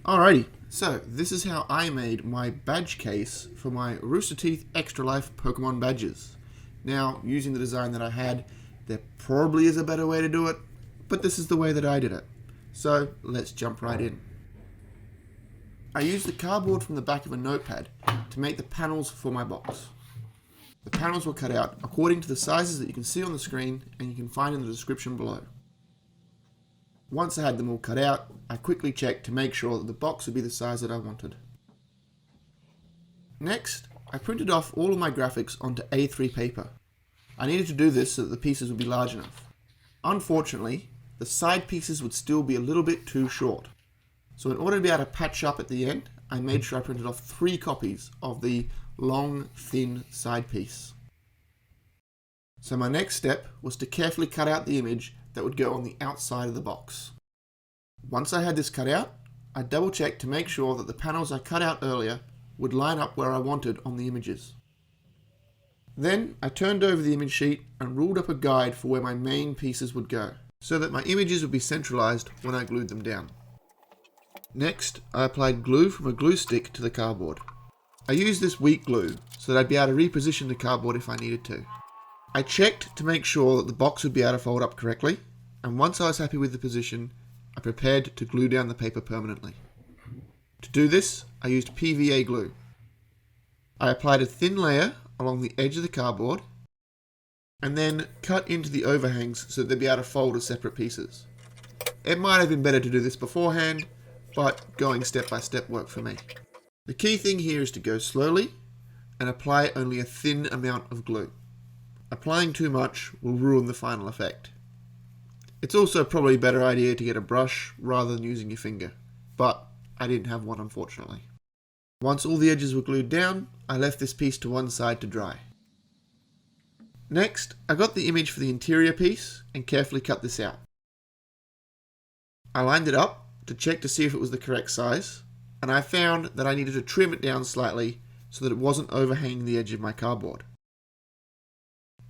Alrighty, so this is how I made my badge case for my Rooster Teeth Extra Life Pokemon badges. Now, using the design that I had, there probably is a better way to do it, but this is the way that I did it. So, let's jump right in. I used the cardboard from the back of a notepad to make the panels for my box. The panels were cut out according to the sizes that you can see on the screen and you can find in the description below. Once I had them all cut out, I quickly checked to make sure that the box would be the size that I wanted. Next, I printed off all of my graphics onto A3 paper. I needed to do this so that the pieces would be large enough. Unfortunately, the side pieces would still be a little bit too short. So in order to be able to patch up at the end, I made sure I printed off 3 copies of the long, thin side piece. So my next step was to carefully cut out the image that would go on the outside of the box. Once I had this cut out, I double checked to make sure that the panels I cut out earlier would line up where I wanted on the images. Then I turned over the image sheet and ruled up a guide for where my main pieces would go, so that my images would be centralized when I glued them down. Next, I applied glue from a glue stick to the cardboard. I used this weak glue so that I'd be able to reposition the cardboard if I needed to. I checked to make sure that the box would be able to fold up correctly, and once I was happy with the position, I prepared to glue down the paper permanently. To do this, I used PVA glue. I applied a thin layer along the edge of the cardboard, and then cut into the overhangs so that they'd be able to fold as separate pieces. It might have been better to do this beforehand, but going step by step worked for me. The key thing here is to go slowly and apply only a thin amount of glue. Applying too much will ruin the final effect. It's also probably a better idea to get a brush rather than using your finger, but I didn't have one unfortunately. Once all the edges were glued down, I left this piece to one side to dry. Next, I got the image for the interior piece and carefully cut this out. I lined it up to check to see if it was the correct size, and I found that I needed to trim it down slightly so that it wasn't overhanging the edge of my cardboard.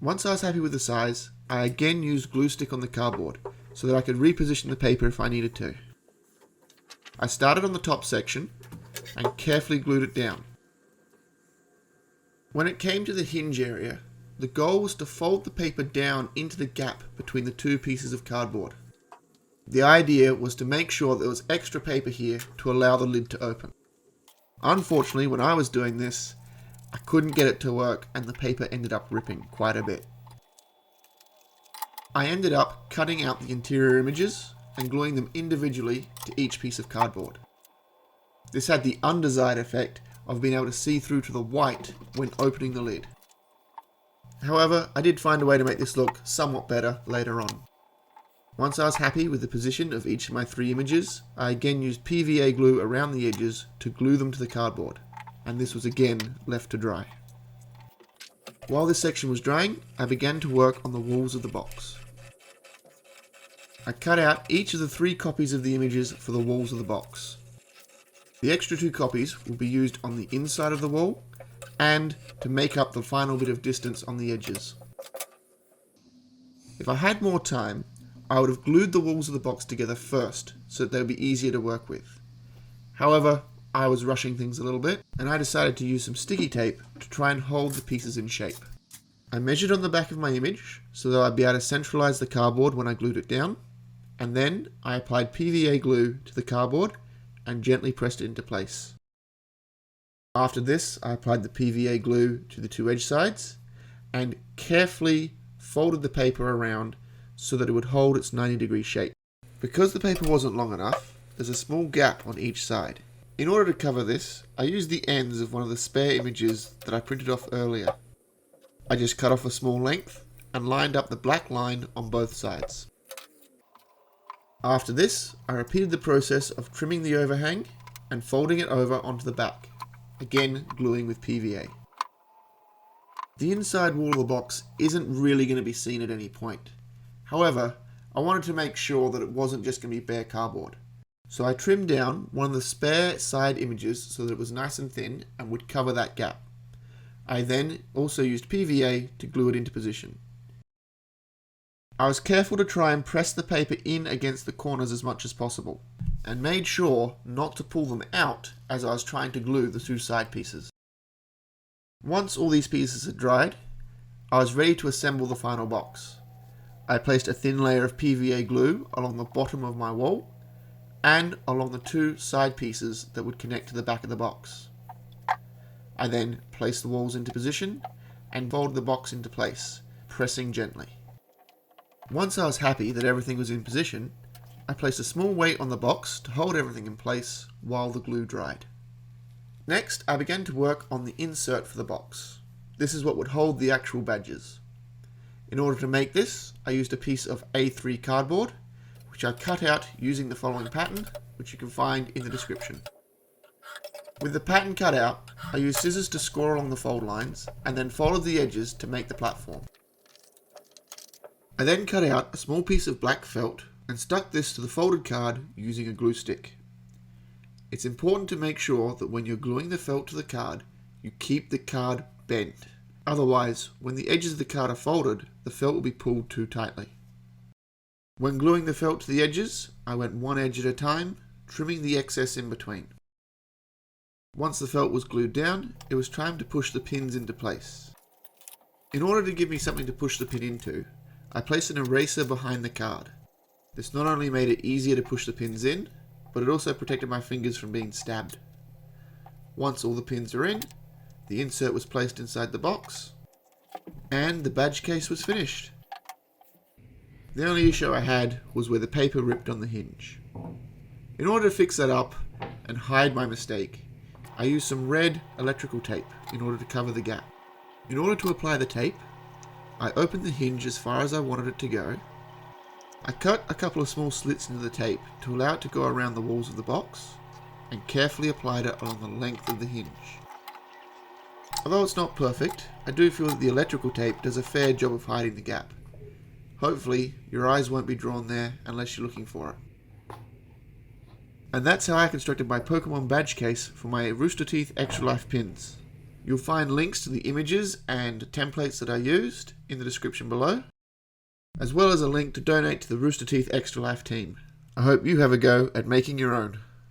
Once I was happy with the size, I again used glue stick on the cardboard so that I could reposition the paper if I needed to. I started on the top section and carefully glued it down. When it came to the hinge area, the goal was to fold the paper down into the gap between the 2 pieces of cardboard. The idea was to make sure there was extra paper here to allow the lid to open. Unfortunately, when I was doing this, I couldn't get it to work and the paper ended up ripping quite a bit. I ended up cutting out the interior images and gluing them individually to each piece of cardboard. This had the undesired effect of being able to see through to the white when opening the lid. However, I did find a way to make this look somewhat better later on. Once I was happy with the position of each of my 3 images, I again used PVA glue around the edges to glue them to the cardboard, and this was again left to dry. While this section was drying, I began to work on the walls of the box. I cut out each of the 3 copies of the images for the walls of the box. The extra 2 copies will be used on the inside of the wall and to make up the final bit of distance on the edges. If I had more time, I would have glued the walls of the box together first so that they would be easier to work with. However, I was rushing things a little bit and I decided to use some sticky tape to try and hold the pieces in shape. I measured on the back of my image so that I'd be able to centralize the cardboard when I glued it down, and then I applied PVA glue to the cardboard and gently pressed it into place. After this, I applied the PVA glue to the 2 edge sides and carefully folded the paper around so that it would hold its 90-degree shape. Because the paper wasn't long enough, there's a small gap on each side. In order to cover this, I used the ends of one of the spare images that I printed off earlier. I just cut off a small length and lined up the black line on both sides. After this, I repeated the process of trimming the overhang and folding it over onto the back, again gluing with PVA. The inside wall of the box isn't really going to be seen at any point. However, I wanted to make sure that it wasn't just going to be bare cardboard. So I trimmed down one of the spare side images so that it was nice and thin and would cover that gap. I then also used PVA to glue it into position. I was careful to try and press the paper in against the corners as much as possible. and made sure not to pull them out as I was trying to glue the two side pieces. Once all these pieces had dried, I was ready to assemble the final box. I placed a thin layer of PVA glue along the bottom of my wall and along the two side pieces that would connect to the back of the box. I then placed the walls into position and folded the box into place, pressing gently. Once I was happy that everything was in position, I placed a small weight on the box to hold everything in place while the glue dried. Next, I began to work on the insert for the box. This is what would hold the actual badges. In order to make this, I used a piece of A3 cardboard, which I cut out using the following pattern, which you can find in the description. With the pattern cut out, I used scissors to score along the fold lines, and then folded the edges to make the platform. I then cut out a small piece of black felt and stuck this to the folded card using a glue stick. It's important to make sure that when you're gluing the felt to the card, you keep the card bent. Otherwise, when the edges of the card are folded, the felt will be pulled too tightly. When gluing the felt to the edges, I went one edge at a time, trimming the excess in between. Once the felt was glued down, it was time to push the pins into place. In order to give me something to push the pin into, I placed an eraser behind the card. This not only made it easier to push the pins in, but it also protected my fingers from being stabbed. Once all the pins are in, the insert was placed inside the box, and the badge case was finished. The only issue I had was where the paper ripped on the hinge. In order to fix that up and hide my mistake, I used some red electrical tape in order to cover the gap. In order to apply the tape, I opened the hinge as far as I wanted it to go. I cut a couple of small slits into the tape to allow it to go around the walls of the box, and carefully applied it along the length of the hinge. Although it's not perfect, I do feel that the electrical tape does a fair job of hiding the gap. Hopefully, your eyes won't be drawn there unless you're looking for it. And that's how I constructed my Pokemon badge case for my Rooster Teeth Extra Life pins. You'll find links to the images and templates that I used in the description below, as well as a link to donate to the Rooster Teeth Extra Life team. I hope you have a go at making your own.